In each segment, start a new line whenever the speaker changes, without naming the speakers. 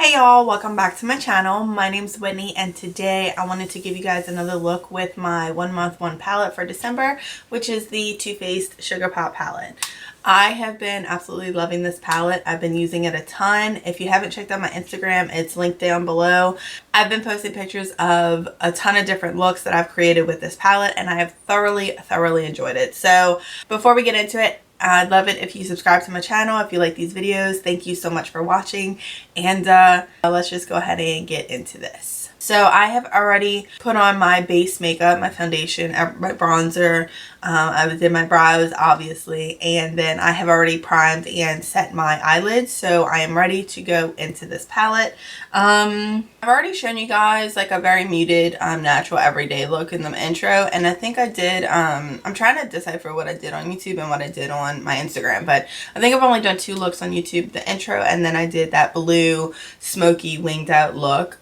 Hey y'all, welcome back to my channel. My name's Whitney and today I wanted to give you guys another look with my 1 month 1 palette for December, which is the Too Faced Sugar Pop palette. I have been absolutely loving this palette. I've been using it a ton. If you haven't checked out my Instagram, it's linked down below. I've been posting pictures of a ton of different looks that I've created with this palette and I have thoroughly enjoyed it. So before we get into it, I'd love it if you subscribe to my channel if you like these videos. Thank you so much for watching, and let's just go ahead and get into this. So I have already put on my base makeup, my foundation, my bronzer. I did my brows obviously, and then I have already primed and set my eyelids, so I am ready to go into this palette. I've already shown you guys like a very muted natural everyday look in the intro, and I think I did I'm trying to decipher what I did on YouTube and what I did on my Instagram, but I think I've only done 2 looks on YouTube, the intro and then I did that blue smoky winged out look.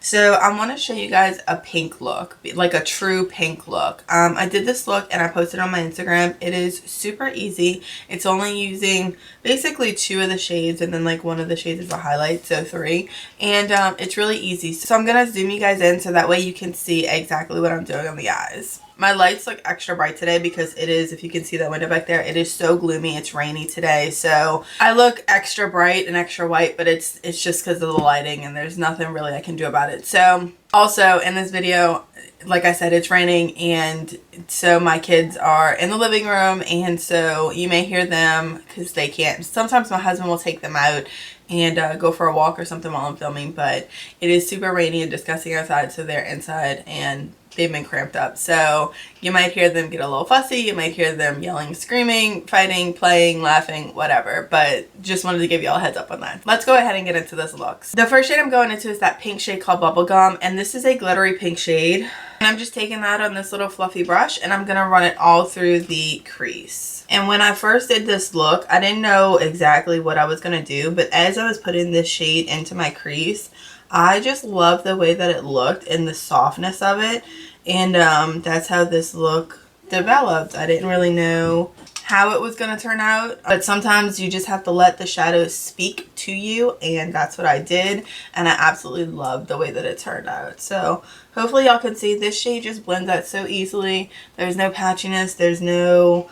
So I want to show you guys a pink look, like a true pink look. I did this look and I posted it on my Instagram. It is super easy. It's only using basically 2 of the shades and then like 1 of the shades is a highlight, so 3. And it's really easy. So I'm going to zoom you guys in so that way you can see exactly what I'm doing on the eyes. My lights look extra bright today because it is, if you can see that window back there, it is so gloomy. It's rainy today, so I look extra bright and extra white, but it's just because of the lighting and there's nothing really I can do about it. So also in this video, like I said, it's raining, and so my kids are in the living room, and so you may hear them because they can't. Sometimes my husband will take them out and go for a walk or something while I'm filming, but it is super rainy and disgusting outside, so they're inside and they've been cramped up. So you might hear them get a little fussy, you might hear them yelling, screaming, fighting, playing, laughing, whatever, but just wanted to give you all a heads up on that. Let's go ahead and get into this looks. The first shade I'm going into is that pink shade called Bubblegum, and this is a glittery pink shade. And I'm just taking that on this little fluffy brush and I'm gonna run it all through the crease. And when I first did this look, I didn't know exactly what I was gonna do, but as I was putting this shade into my crease, I just love the way that it looked and the softness of it, and that's how this look developed. I didn't really know how it was going to turn out, but sometimes you just have to let the shadows speak to you, and that's what I did, and I absolutely loved the way that it turned out. So hopefully y'all can see this shade just blends out so easily. There's no patchiness, there's no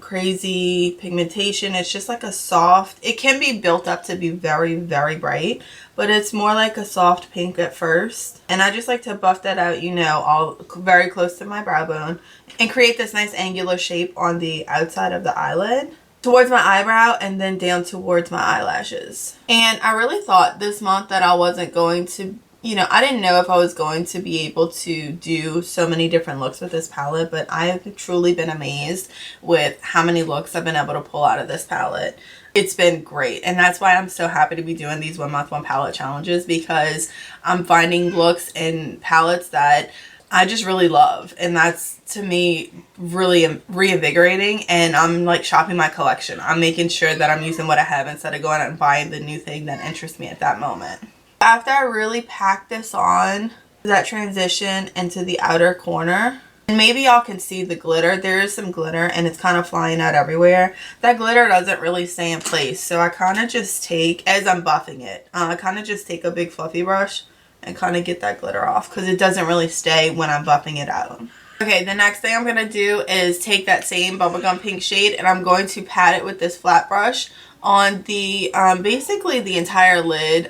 crazy pigmentation. It's just like a soft, it can be built up to be very bright, but it's more like a soft pink at first, and I just like to buff that out, you know, all very close to my brow bone, and create this nice angular shape on the outside of the eyelid towards my eyebrow and then down towards my eyelashes. And I really thought this month that I wasn't going to, you know, I didn't know if I was going to be able to do so many different looks with this palette, but I have truly been amazed with how many looks I've been able to pull out of this palette. It's been great, and that's why I'm so happy to be doing these 1 month 1 palette challenges, because I'm finding looks and palettes that I just really love, and that's to me really reinvigorating, and I'm like shopping my collection. I'm making sure that I'm using what I have instead of going out and buying the new thing that interests me at that moment. After I really pack this on, that transition into the outer corner, and maybe y'all can see the glitter. There is some glitter and it's kind of flying out everywhere. That glitter doesn't really stay in place, so I kind of just take, as I'm buffing it, I kind of just take a big fluffy brush and kind of get that glitter off, because it doesn't really stay when I'm buffing it out. Okay, the next thing I'm going to do is take that same bubblegum pink shade and I'm going to pat it with this flat brush on the, basically the entire lid.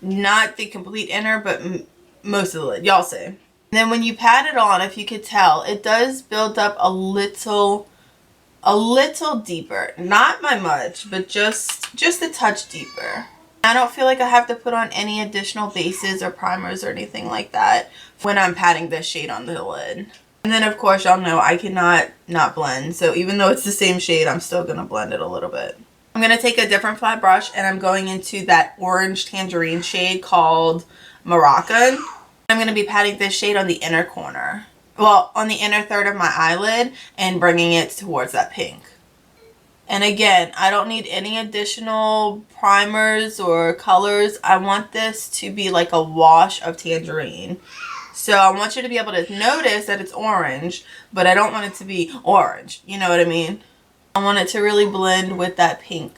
Not the complete inner, but most of the lid, y'all see. And then when you pat it on, if you could tell, it does build up a little deeper. Not by much, but just a touch deeper. I don't feel like I have to put on any additional bases or primers or anything like that when I'm patting this shade on the lid. And then of course y'all know I cannot not blend, so even though it's the same shade, I'm still going to blend it a little bit. I'm going to take a different flat brush and I'm going into that orange tangerine shade called Moroccan. I'm going to be patting this shade on the inner corner. Well, on the inner third of my eyelid and bringing it towards that pink. And again, I don't need any additional primers or colors. I want this to be like a wash of tangerine. So I want you to be able to notice that it's orange, but I don't want it to be orange. You know what I mean? I want it to really blend with that pink.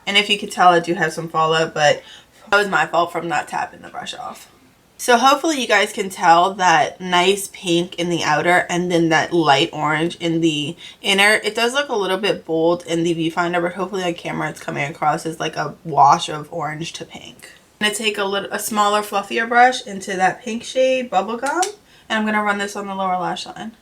And if you could tell, I do have some fallout, but That was my fault from not tapping the brush off. So hopefully you guys can tell that nice pink in the outer and then that light orange in the inner. It does look a little bit bold in the viewfinder, but hopefully on camera it's coming across as like a wash of orange to pink. I'm going to take a smaller, fluffier brush into that pink shade, Bubblegum, and I'm going to run this on the lower lash line.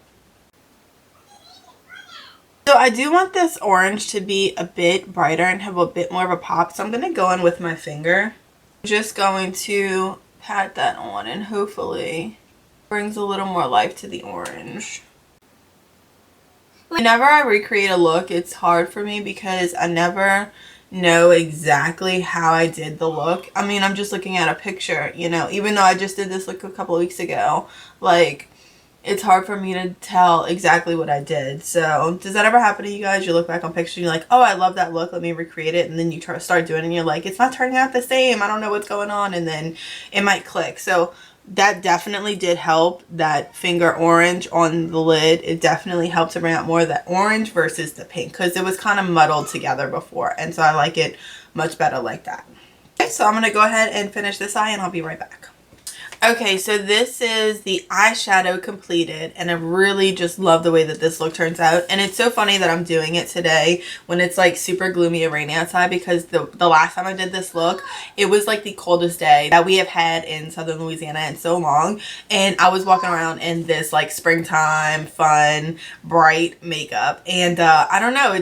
So I do want this orange to be a bit brighter and have a bit more of a pop, so I'm going to go in with my finger. I'm just going to pat that on and hopefully brings a little more life to the orange. Whenever I recreate a look, it's hard for me because I never know exactly how I did the look. I mean, I'm just looking at a picture, you know, even though I just did this look a couple of weeks ago, like, it's hard for me to tell exactly what I did. So does that ever happen to you guys? You look back on pictures and you're like, oh, I love that look, let me recreate it, and then you start doing it and you're like, it's not turning out the same, I don't know what's going on, and then it might click. So that definitely did help. That finger orange on the lid, it definitely helped to bring out more of that orange versus the pink, because it was kind of muddled together before, and so I like it much better like that. Okay, so I'm going to go ahead and finish this eye and I'll be right back. Okay, so this is the eyeshadow completed, and I really just love the way that this look turns out. And it's so funny that I'm doing it today when it's like super gloomy and rainy outside, because the last time I did this look, it was like the coldest day that we have had in southern Louisiana in so long, and I was walking around in this like springtime fun bright makeup, and I don't know,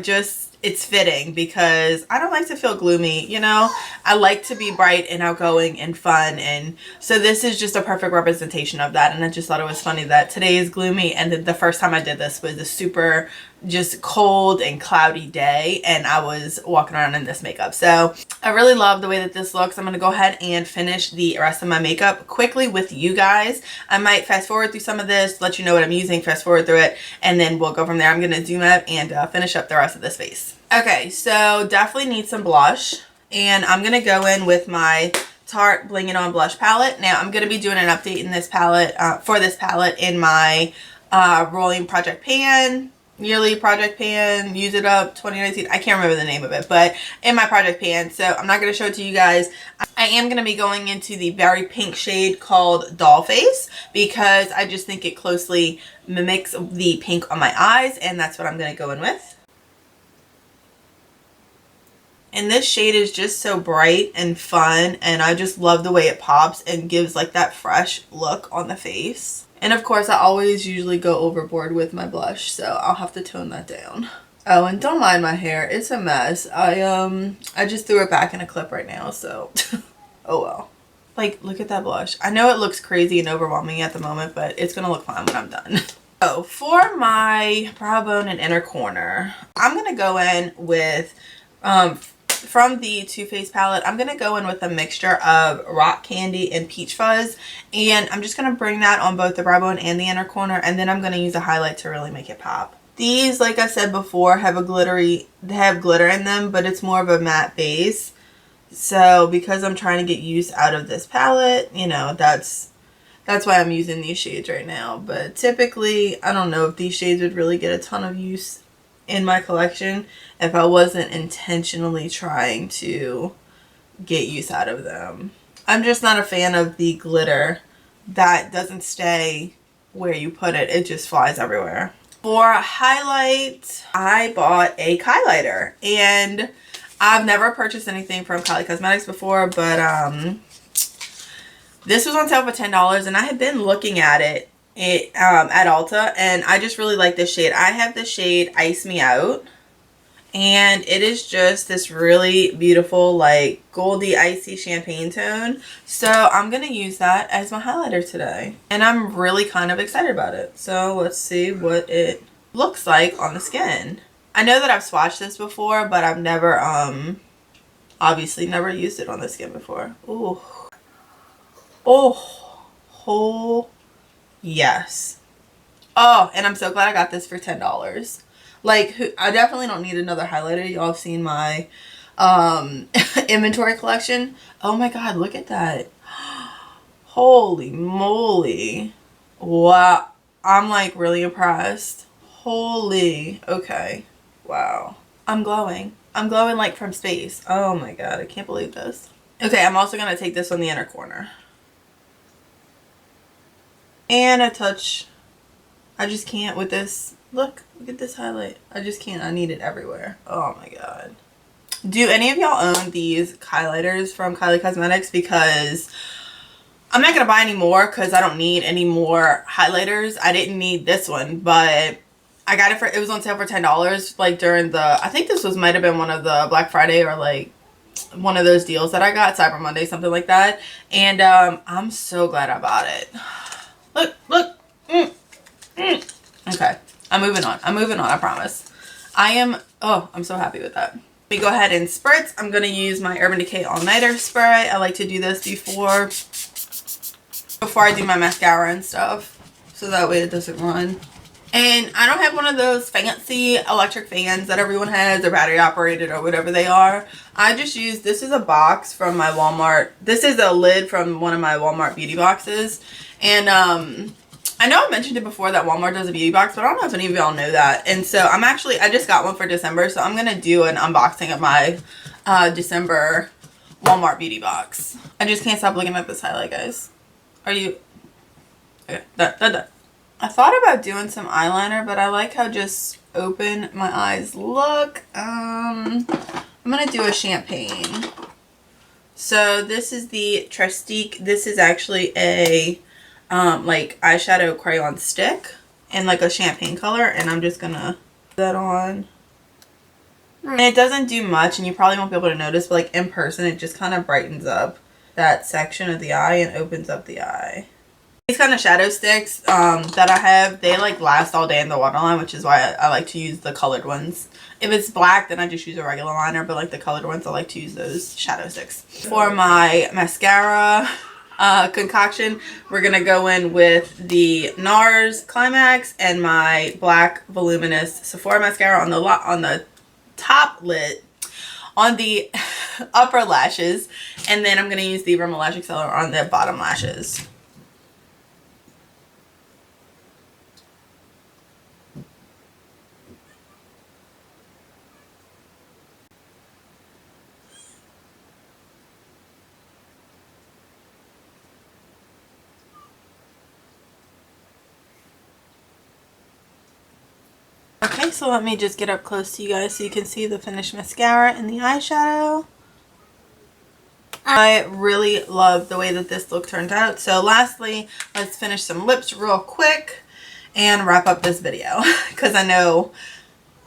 it's fitting because I don't like to feel gloomy, you know? I like to be bright and outgoing and fun, and so this is just a perfect representation of that. And I just thought it was funny that today is gloomy, and the first time I did this was a super just cold and cloudy day, and I was walking around in this makeup. So I really love the way that this looks. I'm going to go ahead and finish the rest of my makeup quickly with you guys. I might fast forward through some of this, let you know what I'm using, fast forward through it, and then we'll go from there. I'm going to zoom out and finish up the rest of this face. Okay, so definitely need some blush, and I'm going to go in with my Tarte Bling It On blush palette. Now I'm going to be doing an update in this palette, for this palette in my rolling project pan, yearly project pan, use it up 2019. I can't remember the name of it, but in my project pan. So I'm not going to show it to you guys. I am going to be going into the very pink shade called Doll Face, because I just think it closely mimics the pink on my eyes, and that's what I'm going to go in with. And this shade is just so bright and fun, and I just love the way it pops and gives like that fresh look on the face. And of course, I always usually go overboard with my blush, so I'll have to tone that down. Oh, and don't mind my hair, it's a mess. I just threw it back in a clip right now, so oh well. Like, look at that blush. I know it looks crazy and overwhelming at the moment, but it's gonna look fine when I'm done. So for my brow bone and inner corner, I'm gonna go in with from the Too Faced palette, I'm going to go in with a mixture of Rock Candy and Peach Fuzz, and I'm just going to bring that on both the brow bone and the inner corner, and then I'm going to use a highlight to really make it pop. These, like I said before, have glitter in them, but it's more of a matte base. So because I'm trying to get use out of this palette, you know, that's why I'm using these shades right now. But typically, I don't know if these shades would really get a ton of use in my collection if I wasn't intentionally trying to get use out of them. I'm just not a fan of the glitter that doesn't stay where you put it. It just flies everywhere. For highlight, I bought a KYLIGHTER, and I've never purchased anything from Kylie Cosmetics before, but this was on sale for $10, and I had been looking at it at Ulta, and I just really like this shade. I have the shade Ice Me Out, and it is just this really beautiful like goldy icy champagne tone. So I'm gonna use that as my highlighter today, and I'm really kind of excited about it. So let's see what it looks like on the skin. I know that I've swatched this before, but I've never obviously never used it on the skin before. Ooh. Oh yes. Oh, and I'm so glad I got this for $10. Like, I definitely don't need another highlighter. Y'all have seen my inventory collection. Oh my god, look at that. Holy moly. Wow. I'm like really impressed. Holy. Okay. Wow. I'm glowing. I'm glowing like from space. Oh my god, I can't believe this. Okay, I'm also going to take this on the inner corner. And a touch. I just can't with this. Look at this highlight. I just can't. I need it everywhere. Oh my god. Do any of y'all own these highlighters from Kylie Cosmetics? Because I'm not going to buy any more because I don't need any more highlighters. I didn't need this one, but I got it for, it was on sale for $10 like during the, I think this was might have been one of the Black Friday or like one of those deals that I got, Cyber Monday, something like that. And I'm so glad I bought it. Look. Okay, I'm moving on, I promise. I'm so happy with that. Let me go ahead and spritz. I'm going to use my Urban Decay All Nighter spray. I like to do this before I do my mascara and stuff, so that way it doesn't run. And I don't have one of those fancy electric fans that everyone has, or battery operated or whatever they are. I just use, this is a box from my Walmart. This is a lid from one of my Walmart beauty boxes. And I know I mentioned it before that Walmart does a beauty box, but I don't know if any of y'all know that. And so I just got one for December, so I'm going to do an unboxing of my December Walmart beauty box. I just can't stop looking at this highlight, guys. Are you? Okay, done. I thought about doing some eyeliner, but I like how just open my eyes look. I'm going to do a champagne. So this is the Trestique. This is actually a like eyeshadow crayon stick in like a champagne color, and I'm just going to put that on. And it doesn't do much, and you probably won't be able to notice, but like in person, it just kind of brightens up that section of the eye and opens up the eye. These kind of shadow sticks that I have, they like last all day in the waterline, which is why I like to use the colored ones. If it's black, then I just use a regular liner, but like the colored ones, I like to use those shadow sticks. For my mascara concoction, we're going to go in with the NARS Climax and my black voluminous Sephora mascara on the top lid, on the upper lashes, and then I'm going to use the Rimmel Lash Accelerator on the bottom lashes. Okay, so let me just get up close to you guys so you can see the finished mascara and the eyeshadow. I really love the way that this look turned out. So lastly, let's finish some lips real quick and wrap up this video because I know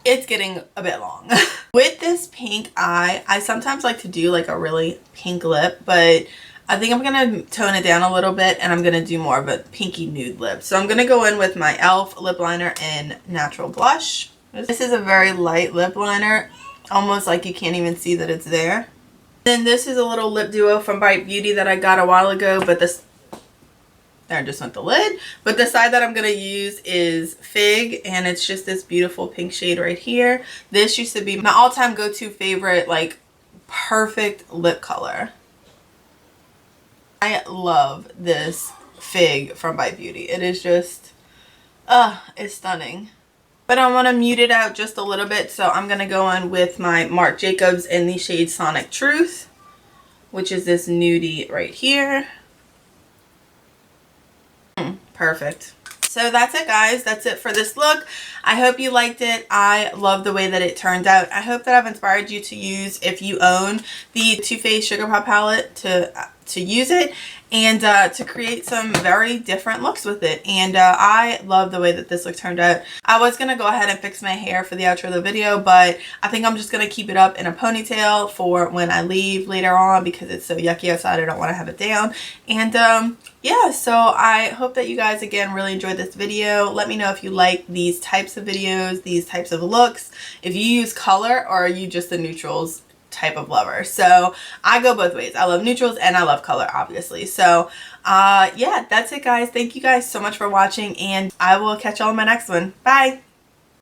it's getting a bit long. With this pink eye, I sometimes like to do like a really pink lip, but I think I'm going to tone it down a little bit, and I'm going to do more of a pinky nude lip. So I'm going to go in with my e.l.f. lip liner in Natural Blush. This is a very light lip liner, almost like you can't even see that it's there. Then this is a little lip duo from Bite Beauty that I got a while ago, but this, there just went the lid. But the side that I'm going to use is Fig, and it's just this beautiful pink shade right here. This used to be my all-time go-to favorite, like perfect lip color. I love this Fig from Bite Beauty. It is just, it's stunning. But I want to mute it out just a little bit, so I'm going to go in with my Marc Jacobs in the shade Sonic Truth, which is this nudie right here. Perfect. So that's it, guys. That's it for this look. I hope you liked it. I love the way that it turned out. I hope that I've inspired you to use, if you own the Too Faced Sugar Pop palette, to use it and to create some very different looks with it. And I love the way that this look turned out. I was going to go ahead and fix my hair for the outro of the video, but I think I'm just going to keep it up in a ponytail for when I leave later on because it's so yucky outside. I don't want to have it down. And yeah, so I hope that you guys again really enjoyed this video. Let me know if you like these types of videos, these types of looks, if you use color, or are you just a neutrals type of lover. So I go both ways. I love neutrals and I love color, obviously. So yeah, that's it, guys. Thank you guys so much for watching, and I will catch y'all in my next one. Bye.